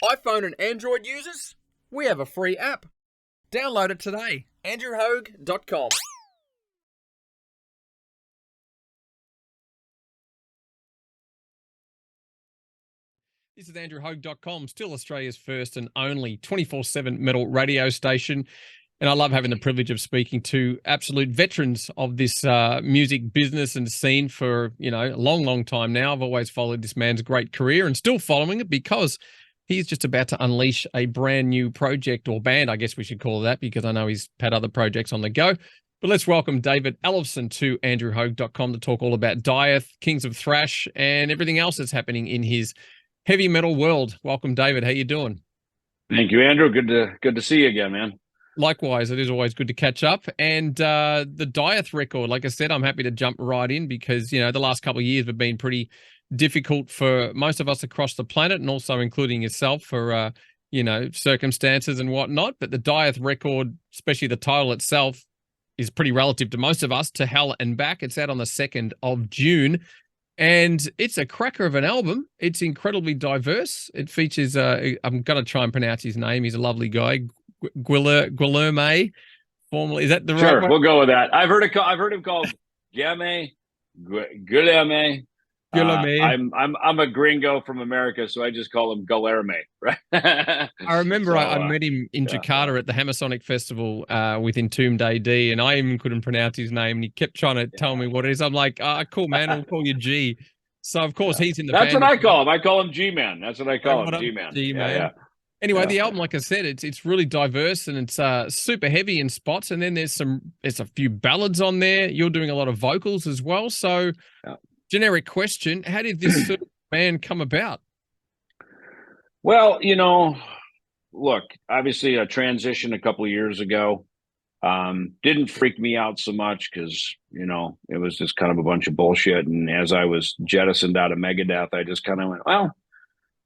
iPhone and Android users, we have a free app. Download it today. AndrewHogue.com. This is AndrewHogue.com, still Australia's first and only 24/7 metal radio station. And I love having the privilege of speaking to absolute veterans of this music business and scene for, a long, long time now. I've always followed this man's great career and still following it because he's just about to unleash a brand new project or band, I guess we should call it that, because I know he's had other projects on the go. But let's welcome David Ellefson to AndrewHogue.com to talk all about DIETH, Kings of Thrash, and everything else that's happening in his heavy metal world. Welcome, David. How you doing? Thank you, Andrew. Good to see you again, man. Likewise, it is always good to catch up. And the DIETH record, like I said, I'm happy to jump right in because, the last couple of years have been pretty difficult for most of us across the planet and also including yourself for, circumstances and whatnot. But the DIETH record, especially the title itself, is pretty relative to most of us, To Hell and Back. It's out on the 2nd of June. And it's a cracker of an album. It's incredibly diverse. It features, I'm going to try and pronounce his name. He's a lovely guy. Guilherme, formerly, is that the right Sure, one? we'll go with that. I've heard him called Guilherme. Guilherme. I'm a gringo from America, so I just call him Guilherme. Right. I remember I met him in Jakarta at the Hammersonic Festival with Entombed AD, and I even couldn't pronounce his name, and he kept trying to tell me what it is. I'm like, cool, man, I'll call you G. So of course he's in the That's band. what I call him. I call him G-Man. That's what I call him, G-Man. G-Man. Yeah. Anyway, the album, like I said, it's really diverse and it's super heavy in spots. And then there's a few ballads on there. You're doing a lot of vocals as well. So, generic question: how did this band come about? Well, look, obviously a transition a couple of years ago didn't freak me out so much because it was just kind of a bunch of bullshit. And as I was jettisoned out of Megadeth, I just kind of went, well,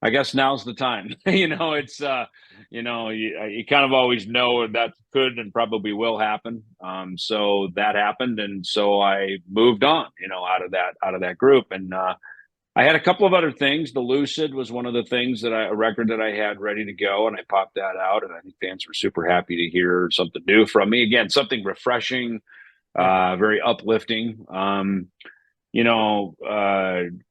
I guess now's the time. It's you kind of always know that could and probably will happen. So that happened, and so I moved on, out of that group. And I had a couple of other things. The Lucid was one of the things a record that I had ready to go, and I popped that out, and I think fans were super happy to hear something new from me. Again, something refreshing, very uplifting.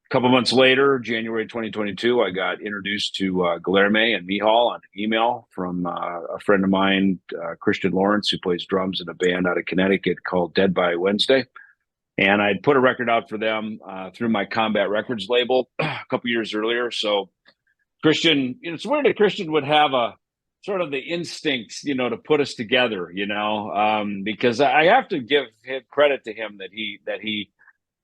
A couple months later, January 2022, I got introduced to Guilherme and Mihal on an email from a friend of mine, Christian Lawrence, who plays drums in a band out of Connecticut called Dead by Wednesday. And I'd put a record out for them through my Combat Records label a couple years earlier. So Christian, it's weird that Christian would have a sort of the instincts, to put us together, because I have to give credit to him that he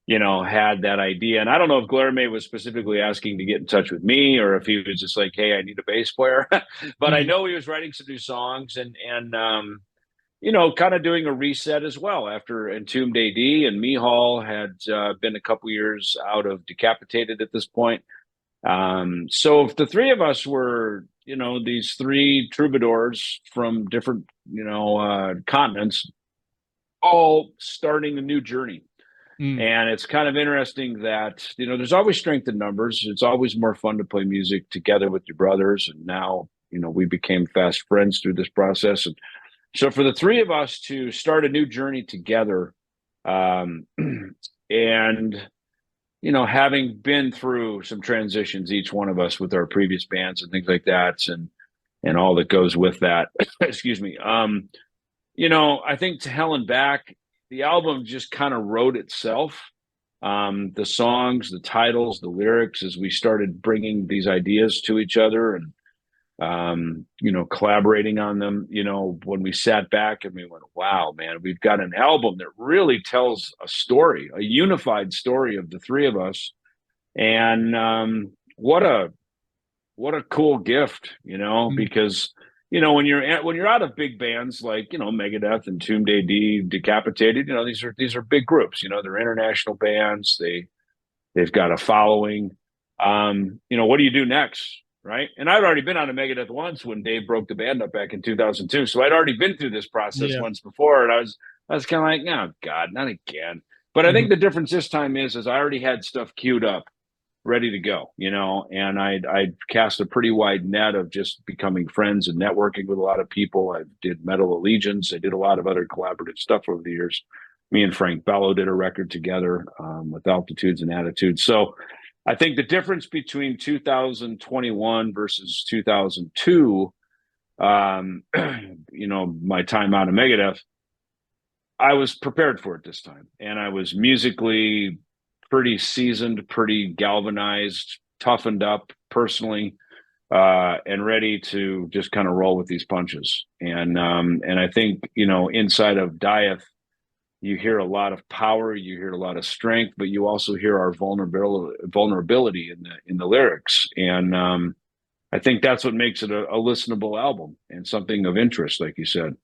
had that idea. And I don't know if Guilherme was specifically asking to get in touch with me or if he was just like, hey, I need a bass player. But I know he was writing some new songs and kind of doing a reset as well after Entombed AD, and Mihal had been a couple years out of Decapitated at this point. So if the three of us were, these three troubadours from different, continents, all starting a new journey. And it's kind of interesting that, there's always strength in numbers. It's always more fun to play music together with your brothers. And now, we became fast friends through this process. And so for the three of us to start a new journey together, and, having been through some transitions, each one of us with our previous bands and things like that, and all that goes with that, excuse me. I think To Hell and Back, the album just kind of wrote itself. The songs, the titles, the lyrics, as we started bringing these ideas to each other and, collaborating on them, when we sat back and we went, wow, man, we've got an album that really tells a story, a unified story of the three of us. And what a cool gift, because when you're out of big bands like Megadeth, Entombed AD, Decapitated, these are big groups. They're international bands. They've got a following. What do you do next, right? And I'd already been on a Megadeth once when Dave broke the band up back in 2002. So I'd already been through this process once before, and I was kind of like, oh God, not again. But I think the difference this time is I already had stuff queued up ready to go, you know, and I cast a pretty wide net of just becoming friends and networking with a lot of people. I did Metal Allegiance. I did a lot of other collaborative stuff over the years. Me and Frank Bello did a record together with Altitudes and Attitudes. So I think the difference between 2021 versus 2002, you know, my time out of Megadeth, I was prepared for it this time, and I was musically pretty seasoned, pretty galvanized, toughened up personally, and ready to just kind of roll with these punches. And I think, you know, inside of DIETH, you hear a lot of power, you hear a lot of strength, but you also hear our vulnerability in the lyrics. And I think that's what makes it a listenable album and something of interest, like you said.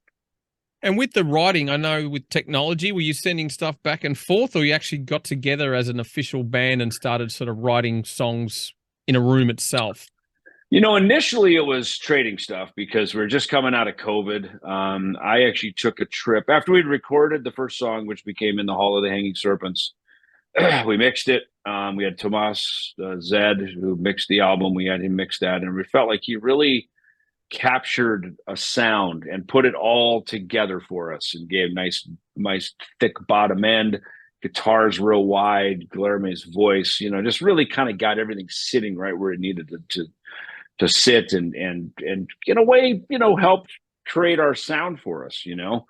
And with the writing, I know with technology, were you sending stuff back and forth, or you actually got together as an official band and started sort of writing songs in a room itself? You know, initially it was trading stuff because we are just coming out of COVID. I actually took a trip after we'd recorded the first song, which became In the Hall of the Hanging Serpents. We mixed it. We had Tomas Zed, who mixed the album. We had him mix that, and we felt like he really captured a sound and put it all together for us and gave nice thick bottom end, guitars real wide, Guilherme's voice, you know, just really kind of got everything sitting right where it needed to sit, and in a way, you know, helped create our sound for us, you know.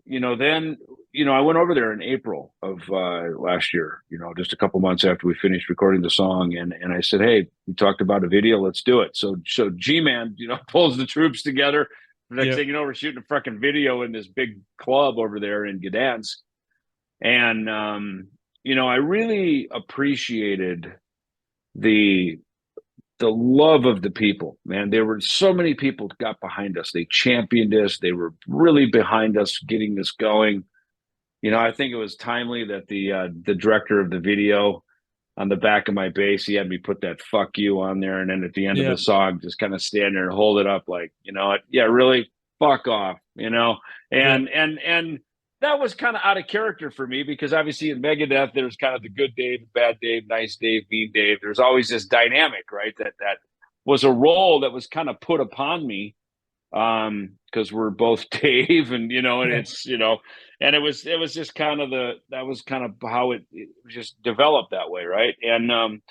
You know, then, you know, I went over there in April of last year, you know, just a couple months after we finished recording the song. And I said, hey, we talked about a video, let's do it. So G-Man, you know, pulls the troops together. The next thing you know, we're shooting a fucking video in this big club over there in Gdansk. And, you know, I really appreciated the love of the people, man. There were so many people got behind us. They championed us. They were really behind us getting this going. You know, I think it was timely that the director of the video, on the back of my bass, he had me put that "fuck you" on there, and then at the end of the song, just kind of stand there and hold it up, like, you know, yeah, really, fuck off, you know. And that was kind of out of character for me, because obviously in Megadeth, there's kind of the good Dave, bad Dave, nice Dave, mean Dave. There's always this dynamic, right? That was a role that was kind of put upon me, because we're both Dave, and, you know, and it's, you know, and it was just kind of that was kind of how it just developed that way, right? And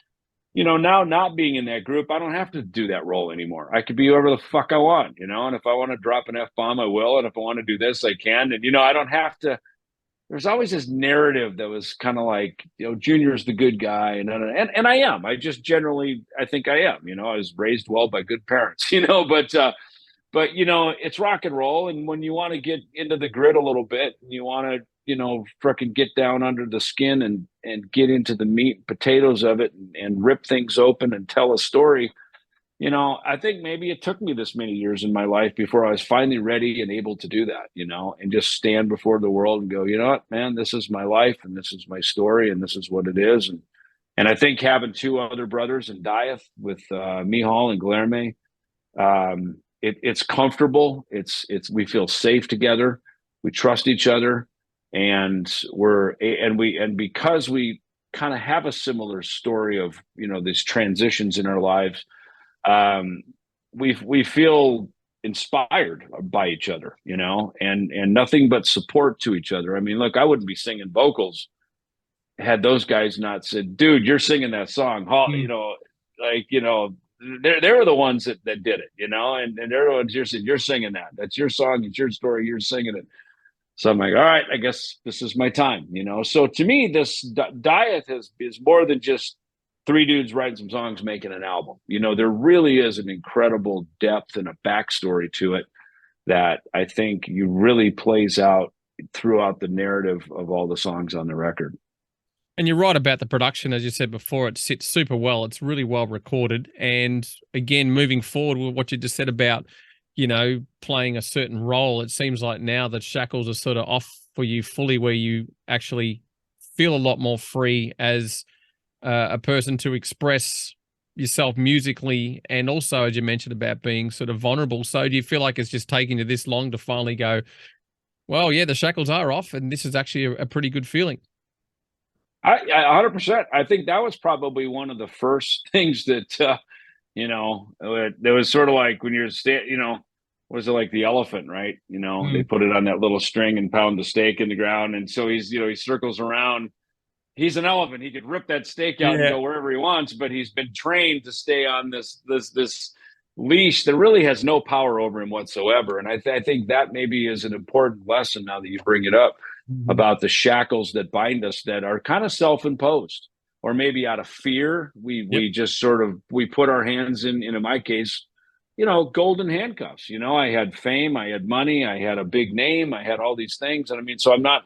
you know, now not being in that group, I don't have to do that role anymore. I could be whoever the fuck I want, you know, and if I want to drop an F-bomb, I will. And if I want to do this, I can. And, you know, I don't have to. There's always this narrative that was kind of like, you know, Junior's the good guy. And I am. I just generally, I think I am. You know, I was raised well by good parents, you know, but, you know, it's rock and roll. And when you want to get into the grit a little bit, and you want to, you know, frickin' get down under the skin and get into the meat and potatoes of it, and rip things open and tell a story, you know, I think maybe it took me this many years in my life before I was finally ready and able to do that, you know, and just stand before the world and go, you know what, man, this is my life, and this is my story, and this is what it is. And I think having two other brothers in DIETH with Michal and Guilherme, it's comfortable. We feel safe together. We trust each other. And because we kind of have a similar story of, you know, these transitions in our lives, we feel inspired by each other, you know, and nothing but support to each other. I mean, look, I wouldn't be singing vocals had those guys not said, dude, you're singing that song. You know, like, you know, they were the ones that did it, you know, and they're the ones you're singing that. That's your song. It's your story. You're singing it. So I'm like, all right, I guess this is my time, you know? So to me, this DIETH is more than just three dudes writing some songs, making an album. You know, there really is an incredible depth and a backstory to it that I think you really plays out throughout the narrative of all the songs on the record. And you're right about the production. As you said before, it sits super well. It's really well recorded. And again, moving forward with what you just said about, you know, playing a certain role, it seems like now that shackles are sort of off for you fully, where you actually feel a lot more free as a person to express yourself musically, and also, as you mentioned, about being sort of vulnerable. So do you feel like it's just taken you this long to finally go, well, yeah, the shackles are off, and this is actually a pretty good feeling? I 100%. I think that was probably one of the first things that, there was sort of like when you're, was it like the elephant, right? They Mm. put it on that little string and pound the stake in the ground. And so he circles around. He's an elephant. He could rip that stake out and Yeah. go wherever he wants, but he's been trained to stay on this leash that really has no power over him whatsoever. And I think that maybe is an important lesson now that you bring it up Mhm. about the shackles that bind us that are kind of self-imposed, or maybe out of fear. We Yep. we just sort of we put our hands in my case, golden handcuffs. I had fame, I had money, I had a big name, I had all these things. And I mean, so I'm not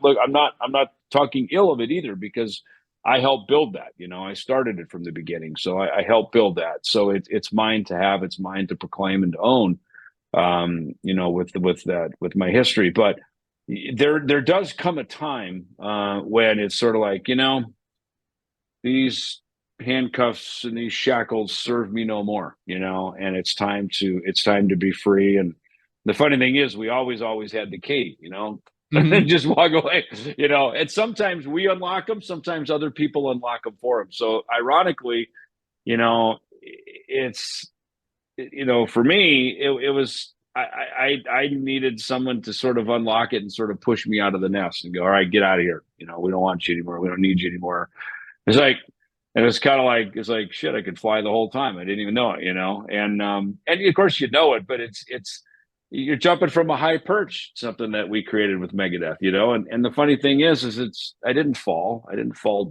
talking ill of it either, because I helped build that. I started it from the beginning, so I helped build that. So it's mine to have, it's mine to proclaim and to own. With my history, but there does come a time when it's sort of like, these handcuffs and these shackles serve me no more, and it's time to be free. And the funny thing is, we always had the key, Mhm. just walk away, and sometimes we unlock them, sometimes other people unlock them for them. So ironically, it's, for me, it was, I needed someone to sort of unlock it and sort of push me out of the nest and go, all right, get out of here. We don't want you anymore. We don't need you anymore. It's like, and it's kind of like, it's like, shit, I could fly the whole time. I didn't even know it, and of course you know it, but you're jumping from a high perch, something that we created with Megadeth, and the funny thing is I didn't fall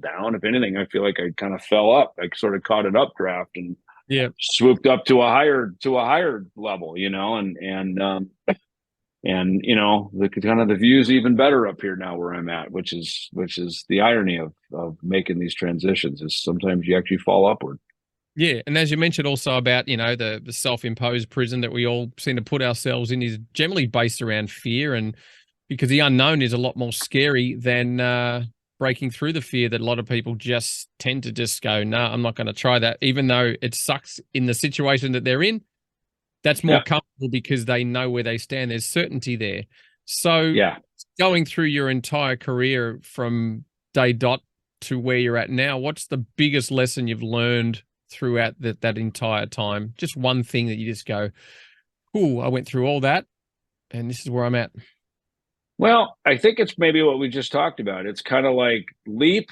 down. If anything, I feel like I kind of fell up. I sort of caught an updraft and Yeah. swooped up to a higher level, and the kind of the view's even better up here now where I'm at, which is the irony of making these transitions, is sometimes you actually fall upward. Yeah, and as you mentioned also about, the self-imposed prison that we all seem to put ourselves in is generally based around fear, and because the unknown is a lot more scary than breaking through the fear, that a lot of people just tend to just go, no, I'm not going to try that, even though it sucks in the situation that they're in. That's more Yeah, comfortable because they know where they stand. There's certainty there. So yeah. going through your entire career from day dot to where you're at now, what's the biggest lesson you've learned throughout that entire time? Just one thing that you just go, "Ooh, I went through all that, and this is where I'm at." Well, I think it's maybe what we just talked about. It's kind of like leap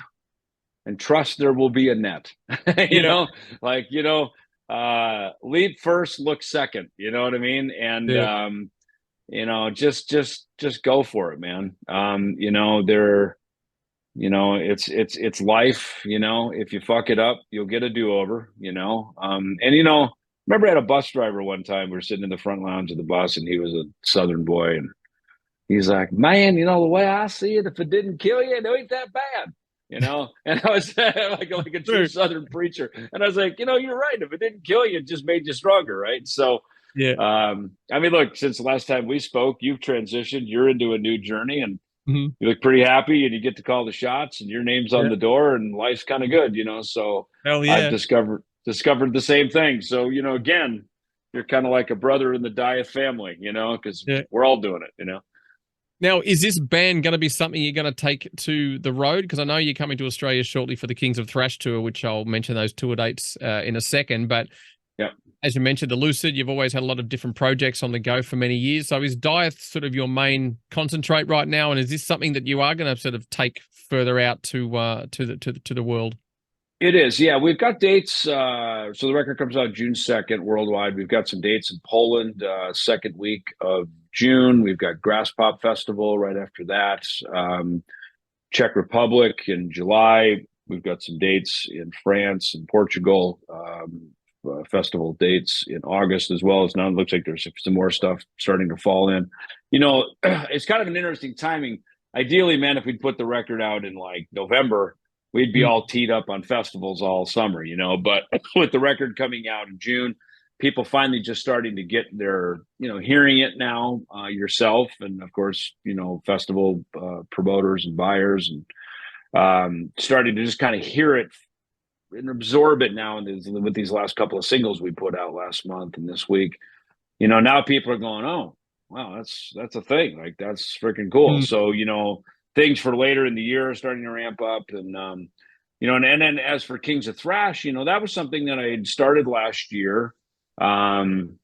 and trust there will be a net. you Yeah, know, like, leap first, look second. You know what I mean? And yeah, just go for it, man. It's life. If you fuck it up, you'll get a do-over. And remember I had a bus driver one time. We were sitting in the front lounge of the bus, and he was a Southern boy, and he's like, man, the way I see it, if it didn't kill you, it ain't that bad. And I was like a true true. Southern preacher. And I was like, you're right. If it didn't kill you, it just made you stronger. Right. So, Yeah. I mean, look, since the last time we spoke, you've transitioned, you're into a new journey, and Mhm. you look pretty happy, and you get to call the shots, and your name's on Yeah. the door, and life's kind of good, so Hell I've yeah. discovered the same thing. So, again, you're kind of like a brother in the DIETH family, because Yeah. we're all doing it. Now, is this band going to be something you're going to take to the road? Because I know you're coming to Australia shortly for the Kings of Thrash tour, which I'll mention those tour dates in a second. But Yeah. as you mentioned, the Lucid, you've always had a lot of different projects on the go for many years. So is DIETH sort of your main concentrate right now? And is this something that you are going to sort of take further out to the world? It is. Yeah. We've got dates. So the record comes out June 2nd worldwide. We've got some dates in Poland, second week of June. We've got Grass Pop Festival right after that. Czech Republic in July. We've got some dates in France and Portugal. Festival dates in August, as well as now it looks like there's some more stuff starting to fall in. It's kind of an interesting timing. Ideally, man, if we'd put the record out in like November, we'd be Mm. all teed up on festivals all summer, But with the record coming out in June, people finally just starting to get their, hearing it now, yourself, and of course, festival promoters and buyers, and starting to just kind of hear it and absorb it now. And with these last couple of singles we put out last month and this week, now people are going, oh, wow, that's a thing. Like, that's freaking cool. Mm. So, things for later in the year are starting to ramp up, and and then as for Kings of Thrash, that was something that I had started last year. And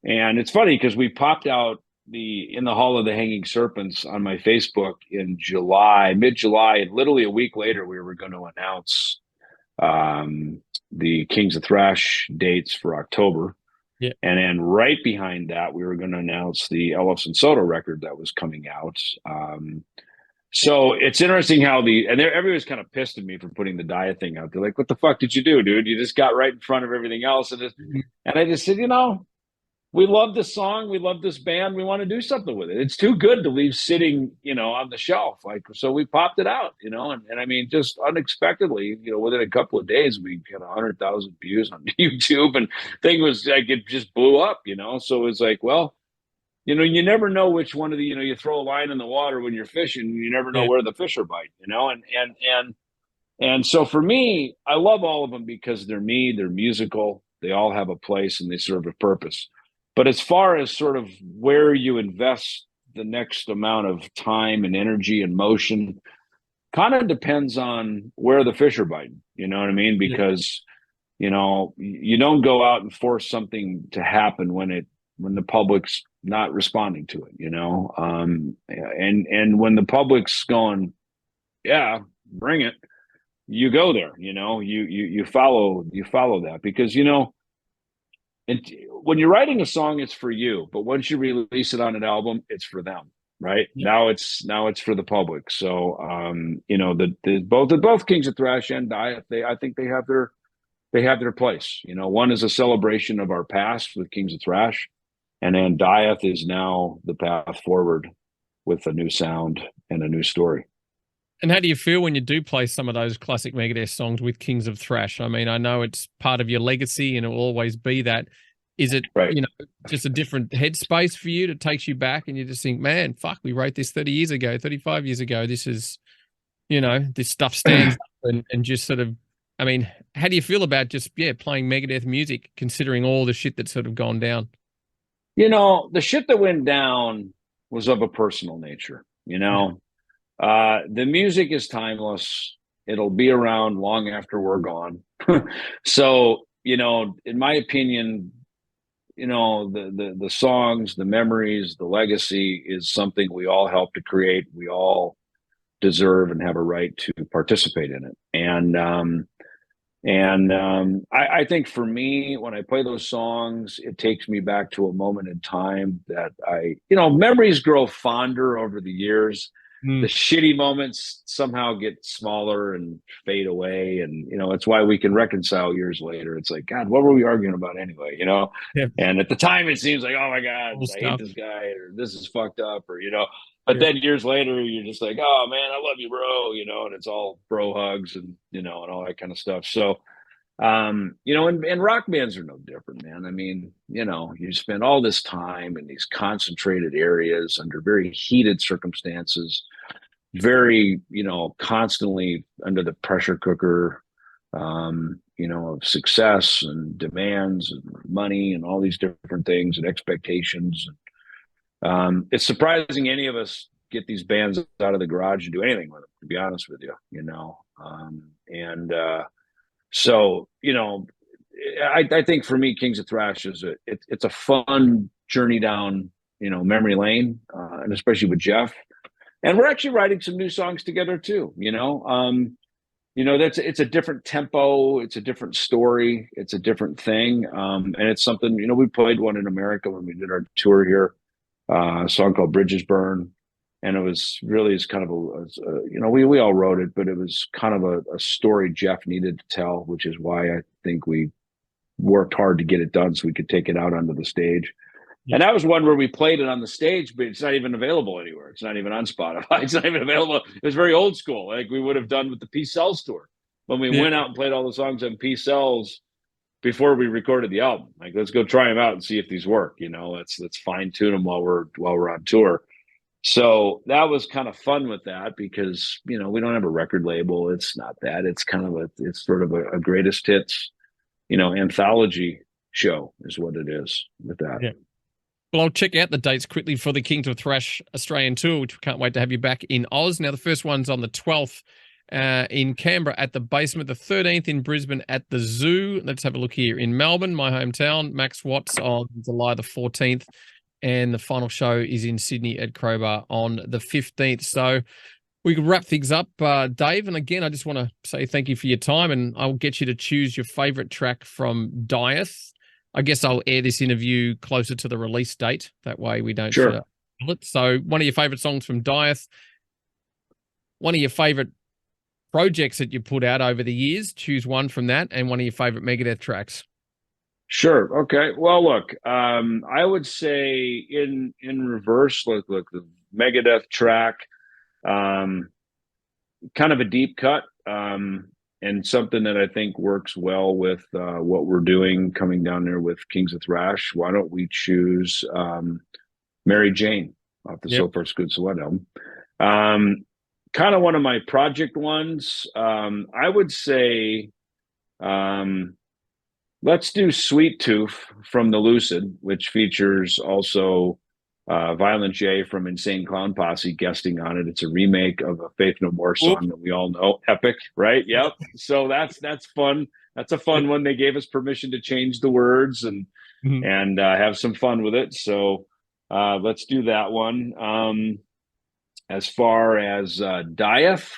it's funny because we popped out in the Hall of the Hanging Serpents on my Facebook in July, mid-July, and literally a week later, we were going to announce the Kings of Thrash dates for October. Yeah. And then right behind that, we were going to announce the Ellefson Soto record that was coming out. So it's interesting how everybody's kind of pissed at me for putting the DIETH thing out. They're like, what the fuck did you do, dude? You just got right in front of everything else. And I just said, we love this song. We love this band. We want to do something with it. It's too good to leave sitting, on the shelf. So we popped it out, and I mean, just unexpectedly, within a couple of days, we got 100,000 views on YouTube, and thing was like, it just blew up, So it's like, well, you never know which one of the, you throw a line in the water when you're fishing, you never know where the fish are biting, and so for me, I love all of them because they're me, they're musical, they all have a place and they serve a purpose. But as far as sort of where you invest the next amount of time and energy and motion, kind of depends on where the fish are biting. You know what I mean? Because, you don't go out and force something to happen when the public's not responding to it, and when the public's going, yeah, bring it, you go there, you follow that because, and when you're writing a song, it's for you. But once you release it on an album, it's for them, right? Yeah. Now it's for the public. So, both Kings of Thrash and DIETH, I think they have their place. One is a celebration of our past with Kings of Thrash, and then DIETH is now the path forward with a new sound and a new story. And how do you feel when you do play some of those classic Megadeth songs with Kings of Thrash? I mean, I know it's part of your legacy and it will always be that. Is it, right, just a different headspace for you that takes you back and you just think, man, fuck, we wrote this 30 years ago, 35 years ago. This is, this stuff stands up and just sort of, I mean, how do you feel about just, playing Megadeth music, considering all the shit that's sort of gone down? The shit that went down was of a personal nature, The music is timeless. It'll be around long after we're gone. So, in my opinion, the songs, the memories, the legacy is something we all help to create. We all deserve and have a right to participate in it. And I think for me, when I play those songs, it takes me back to a moment in time that memories grow fonder over the years. The shitty moments somehow get smaller and fade away. And, it's why we can reconcile years later. It's like, God, what were we arguing about anyway? Yeah. And at the time it seems like, oh my God, I hate this guy, or this is fucked up, or, but then years later, you're just like, oh man, I love you, bro, and it's all bro hugs and, and all that kind of stuff. So, and rock bands are no different, man. I mean, you spend all this time in these concentrated areas under very heated circumstances, very, constantly under the pressure cooker, of success and demands and money and all these different things and expectations. It's surprising any of us get these bands out of the garage and do anything with them, to be honest with you, so, I think for me, Kings of Thrash it's a fun journey down, memory lane, and especially with Jeff. And we're actually writing some new songs together too, it's a different tempo, it's a different story, it's a different thing. And it's something, we played one in America when we did our tour here, a song called Bridges Burn. And it was really as kind of we all wrote it, but it was kind of a story Jeff needed to tell, which is why I think we worked hard to get it done so we could take it out onto the stage. Yeah. And that was one where we played it on the stage, but it's not even available anywhere. It's not even on Spotify. It's not even available. It was very old school, like we would have done with the Peace Cells tour. When we went out and played all the songs on Peace Cells before we recorded the album. Like, let's go try them out and see if these work. Let's fine tune them while we're on tour. So that was kind of fun with that because, we don't have a record label. It's not that. It's kind of it's sort of a greatest hits, anthology show is what it is with that. Yeah. Well, I'll check out the dates quickly for the Kings of Thrash Australian tour, which we can't wait to have you back in Oz. Now, the first one's on the 12th in Canberra at the Basement, the 13th in Brisbane at the Zoo. Let's have a look here in Melbourne, my hometown, Max Watts on July the 14th. And the final show is in Sydney at Crowbar on the 15th. So we can wrap things up, Dave. And again, I just want to say thank you for your time, and I'll get you to choose your favorite track from DIETH. I guess I'll air this interview closer to the release date. That way we don't Sure. it. So one of your favorite songs from DIETH, one of your favorite projects that you put out over the years, choose one from that, and one of your favorite Megadeth tracks. Sure. Okay. Well, look, I would say in reverse, look, the Megadeth track, kind of a deep cut, and something that I think works well with what we're doing coming down there with Kings of Thrash. Why don't we choose Mary Jane off the So Far So Good So What album? Kind of one of my project ones. I would say let's do Sweet Tooth from the Lucid, which features also Violent J from Insane Clown Posse guesting on it. It's a remake of a Faith No More song that we all know. Epic, right? Yep. So that's fun. That's a fun one. They gave us permission to change the words and have some fun with it. So let's do that one. As far as DIETH,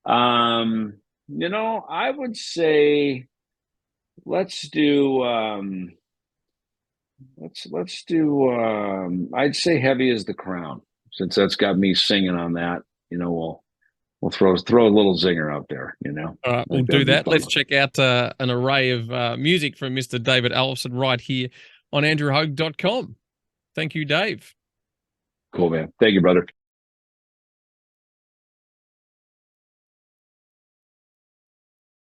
you know, I would say let's do I'd say Heavy as the Crown, since that's got me singing on that. You know, we'll throw a little zinger out there, you know. We'll do that. Let's check out an array of music from Mr. David Ellefson right here on andrewhogue.com. Thank you, Dave. Cool, man. Thank you, brother.